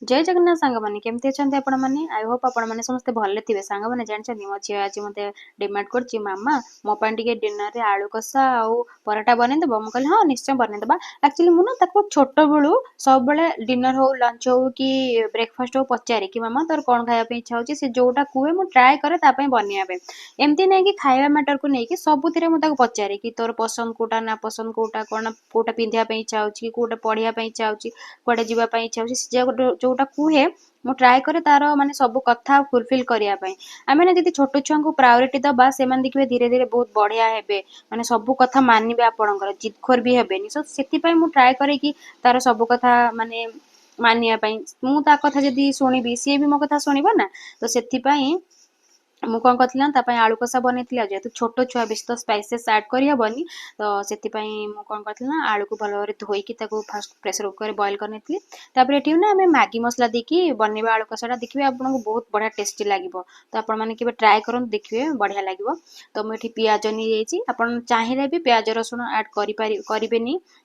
जय जगन्नाथ सांग मैंने केमती अच्छा आपण मैंने आई होप आपण मैंने समस्त भले थे सांग मैंने जानते मो झी आज मत डिमांड कर मामा मो टे डिनर रे आलू कषा आउ पराठा बनईदेव मुझे कहली हाँ निश्चय बनईदबा एक्चुअली मुझे छोट बेलू सब डिनर हो लंच हो कि ब्रेकफास्ट हो पचारे कि मामा तोर कौन खायापी इच्छा होची से जोटा कुहे मु ट्राए करे बनवाई एमती नहीं कि खाଇବା मैटर को लेकिन सबुथिरे मुझे पचारे कि तोर पसंद कोटा ना पसंद कोटा कौन कोटा पिंधापी इच्छा होची कोटा पढ़िया इच्छा होची कुआडे जीवाई इच्छा होची जोटा कुहे मु ट्राए करे तार माने सब कथा फुलफिल करिया पई आमे ना जदि छोट छुआ को प्रायोरिटी दबा से देखिए धीरे धीरे बहुत बढ़िया हेबे माने सब कथा मानिबे आपणकर जिदखोर भी हेबेनी सो सेति पई मु ट्राए करे कि तार सब कथा माने मानिया पई मु ता कथा जदि सुनिबी सी भी मो कथा सुनिबो ना तो सेति पई मु कौन करती आलू कषा बनई जेहेतु छोट छुआ बेस तो स्पाइसेस ऐड करहबनी तो से मु कौन करती आलू को भल भाव धोईकी फास्ट प्रेसर कुकर बॉयल करनी ये ना आम मैगी मसला देकी बनवा आलू कषाटा देखिए आपको बहुत बढ़िया टेस्टी लगे तो आपने ट्राए करूँ देखिए बढ़िया लगे तो मुझे पियाज नहीं आपन चाहिए भी प्याज रसुण ऐड करें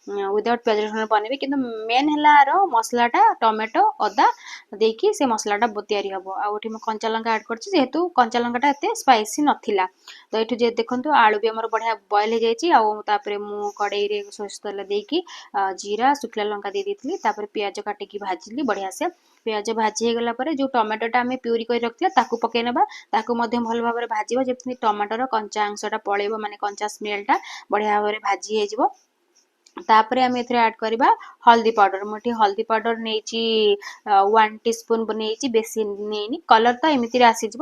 विदाउट प्याज रसुण बनइबे कि मेन है मसलाटा टमेटो अदा देकी से मसलाटा तैयारी हम आउट कंचा लंका ऐड कर जेहेतु कंचा लंकाटा एते स्पाइसी नथिला तो ये जे देखो आलू भी आमर बढ़िया बॉयल हो जाए मु कड़े सोरिष तेल देकी जीरा शुखला लंका दे देती पियाज काटिकी भाजिली बढ़िया से पियाज भाजी हो गला जो टमाटोटा आम प्यूरी कर रखा पकई ना भल भाव भाजवा जब टमाटर कंचा अंशटा पलैब माने कंचा स्मेलटा बढ़िया भाव भाजी हो तापरे आम ऐड करवा हल्दी पाउडर मुझे हल्दी पाउडर नहीं 1 टीस्पून नहीं बेसी नहीं कलर तो एमती आसीज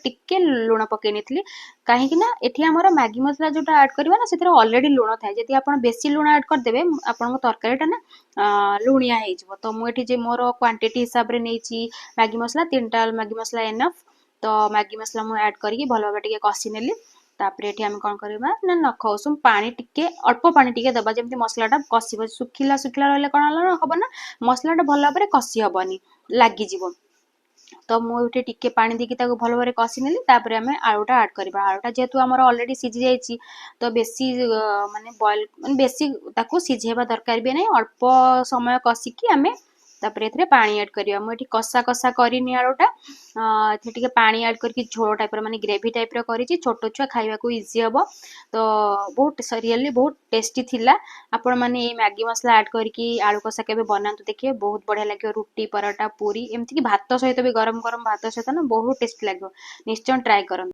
टिके लुण पकई नी कहीं एठी आमर मैगी मसला जोटा ऐड करवा ना से अलरेडी लुण थाए जदि आप बेसी लुण ऐड करदे आपन तरकारीटा ना लुणिया हो तो मुझे मोर क्वांटिटी हिसाब से नहीं मैगी मसला 3टा मैगी मसला एनफ तो मैगी मसला मुझे ऐड करके भल भाव टे कषि नेली तापरे एठी हम कौन करवा ना नख उषुम पानी टिके अल्प पानी टिके दबा जमती मसलाटा कषिब सुखिला सुखिला रहा कौन हम ना मसलाटा भल भाव कषि हेनी लगिज तो मुझे टिके पानी देकी भल भाव कषि नेली आम आलूटा ऐड करवा आलूटा जेहेतु आमर अलरेडी सीझी जाइए तो बेसी माने बॉयल बेसी सिझेबा दरकार भी नहीं अल्प समय कषिकी आम तापर पानी ऐड करवा मुझे कषा कषा करनी आलूटा टे पानी ऐड करके झोल टाइप माने ग्रेवी टाइप करी छोट छुआ खाइबा इजी हम तो बहुत रियली बहुत टेस्टी थिला आपण माने ये मैगी मसला ऐड करके आलू कषा के बनातु देखिए बहुत बढ़िया लगे रुटी पराठा पूरी एमती कि भात सहित भी गरम गरम भात सहित ना बहुत टेस्टी लगे निश्चय ट्राए करन।